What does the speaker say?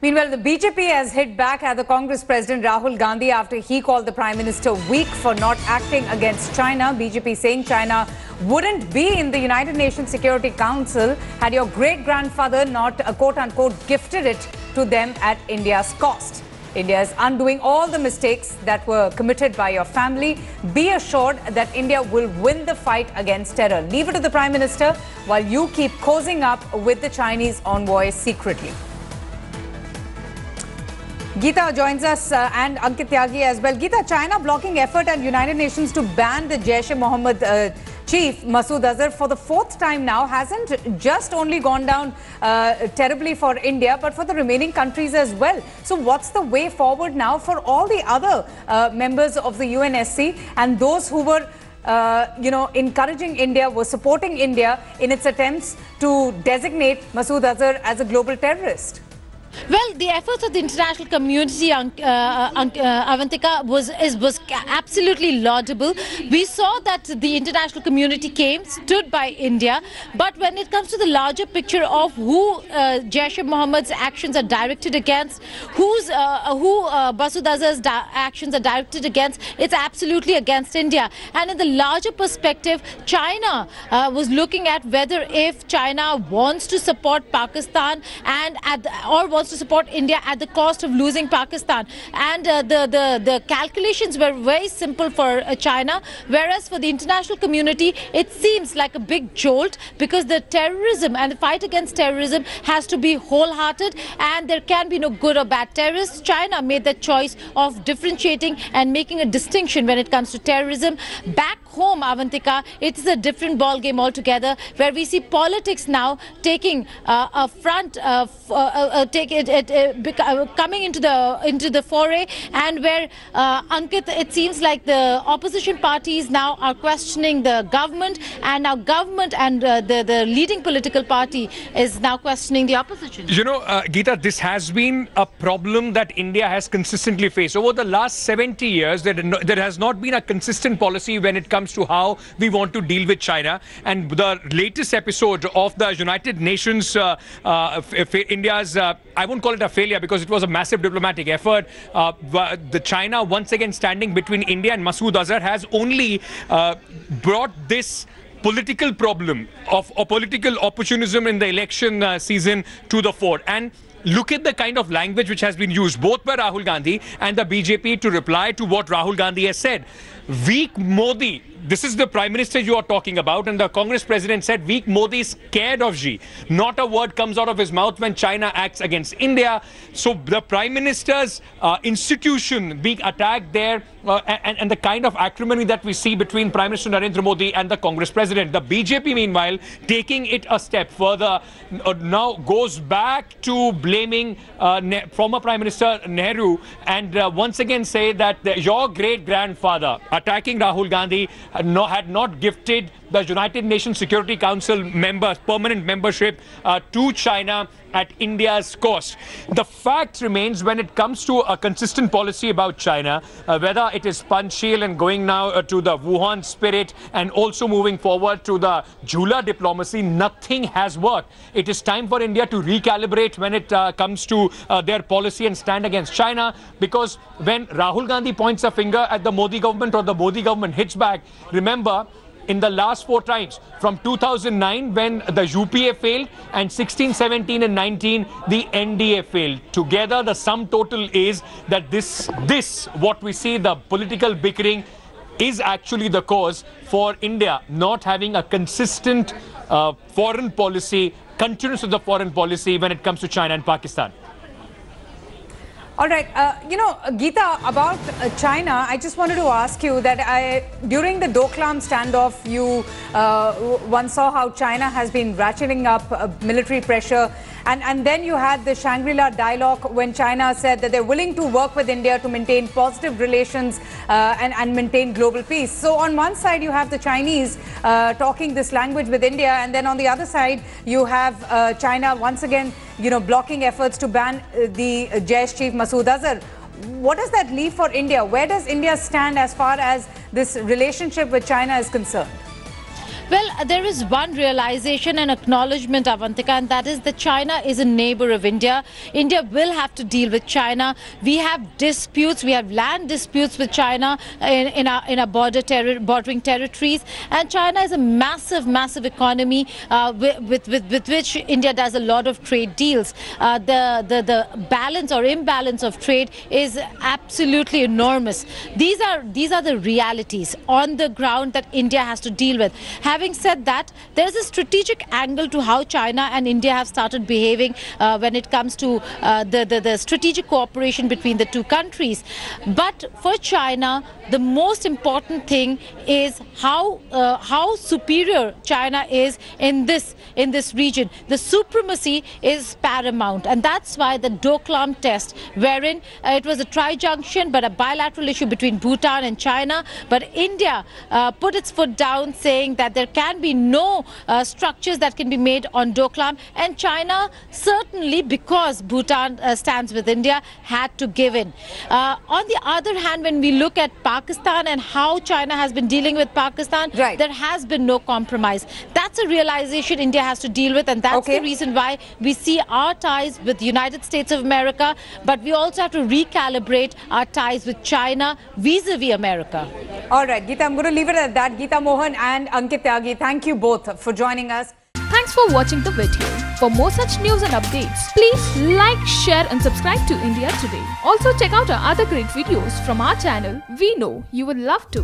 Meanwhile, the BJP has hit back at the Congress President Rahul Gandhi after he called the Prime Minister weak for not acting against China. BJP saying China wouldn't be in the United Nations Security Council had your great-grandfather not, quote-unquote, gifted it to them at India's cost. India is undoing all the mistakes that were committed by your family. Be assured that India will win the fight against terror. Leave it to the Prime Minister while you keep cozying up with the Chinese envoy secretly. Geeta joins us and Ankit Tyagi as well. Geeta, China blocking effort at United Nations to ban the Jaish-e-Mohammed chief Masood Azhar for the fourth time now hasn't just only gone down terribly for India but for the remaining countries as well. So what's the way forward now for all the other members of the UNSC and those who were encouraging India, were supporting India in its attempts to designate Masood Azhar as a global terrorist? Well, the efforts of the international community, Avantika, was absolutely laudable. We saw that the international community stood by India. But when it comes to the larger picture of who Jaish-e-Mohammed's actions are directed against, who Masood Azhar's actions are directed against, it's absolutely against India. And in the larger perspective, China was looking at whether if China wants to support Pakistan or wants to support India at the cost of losing Pakistan. And the calculations were very simple for China, whereas for the international community, it seems like a big jolt because the terrorism and the fight against terrorism has to be wholehearted and there can be no good or bad terrorists. China made the choice of differentiating and making a distinction when it comes to terrorism. Back home, Avantika, it is a different ball game altogether, where we see politics now taking a front, coming into the foray, and where Ankit, it seems like the opposition parties now are questioning the government, and now government and the leading political party is now questioning the opposition. You know, Geeta, this has been a problem that India has consistently faced over the last 70 years. There has not been a consistent policy when it comes to how we want to deal with China. And the latest episode of the United Nations, India's, I won't call it a failure because it was a massive diplomatic effort. The China once again standing between India and Masood Azhar has only brought this political problem of political opportunism in the election season to the fore. And look at the kind of language which has been used both by Rahul Gandhi and the BJP to reply to what Rahul Gandhi has said. Weak Modi. This is the Prime Minister you are talking about, and the Congress President said weak Modi is scared of Xi. Not a word comes out of his mouth when China acts against India. So the Prime Minister's institution being attacked there, and the kind of acrimony that we see between Prime Minister Narendra Modi and the Congress President. The BJP, meanwhile, taking it a step further, now goes back to blaming former Prime Minister Nehru, and once again say that your great-grandfather attacking Rahul Gandhi had not gifted the United Nations Security Council permanent membership to China at India's cost. The fact remains, when it comes to a consistent policy about China, whether it is Panchsheel and going now to the Wuhan spirit and also moving forward to the Jhula diplomacy, nothing has worked. It is time for India to recalibrate when it comes to their policy and stand against China, because when Rahul Gandhi points a finger at the Modi government or the Modi government hits back, remember, in the last 4 times, from 2009 when the UPA failed, and 16, 17 and 19 the NDA failed. Together the sum total is that this what we see, the political bickering, is actually the cause for India not having a consistent foreign policy, continuance of the foreign policy when it comes to China and Pakistan. All right, Geeta, about China, I just wanted to ask you that during the Doklam standoff, you once saw how China has been ratcheting up military pressure. And then you had the Shangri-La dialogue when China said that they're willing to work with India to maintain positive relations and maintain global peace. So on one side, you have the Chinese talking this language with India, and then on the other side, you have China once again, blocking efforts to ban the Jaish chief Masood Azhar. What does that leave for India? Where does India stand as far as this relationship with China is concerned? Well, there is one realization and acknowledgement, Avantika, and that is that China is a neighbor of India. India will have to deal with China. We have disputes, we have land disputes with China in our bordering territories, and China is a massive economy with which India does a lot of trade deals. The balance or imbalance of trade is absolutely enormous. These are the realities on the ground that India has to deal with. Having said that, there is a strategic angle to how China and India have started behaving when it comes to the strategic cooperation between the two countries. But for China, the most important thing is how superior China is in this region. The supremacy is paramount, and that's why the Doklam test, wherein it was a tri-junction but a bilateral issue between Bhutan and China, but India put its foot down, saying that there can be no structures that can be made on Doklam, and China certainly, because Bhutan stands with India, had to give in. On the other hand, when we look at Pakistan and how China has been dealing with Pakistan, right, there has been no compromise. That's a realization India has to deal with, and that's the reason why we see our ties with the United States of America, but we also have to recalibrate our ties with China vis-a-vis America. All right, Geeta, I'm going to leave it at that. Geeta Mohan and Ankit Tyagi, thank you both for joining us. Thanks for watching the video. For more such news and updates, please like, share and subscribe to India Today. Also check out our other great videos from our channel. We know you will love to.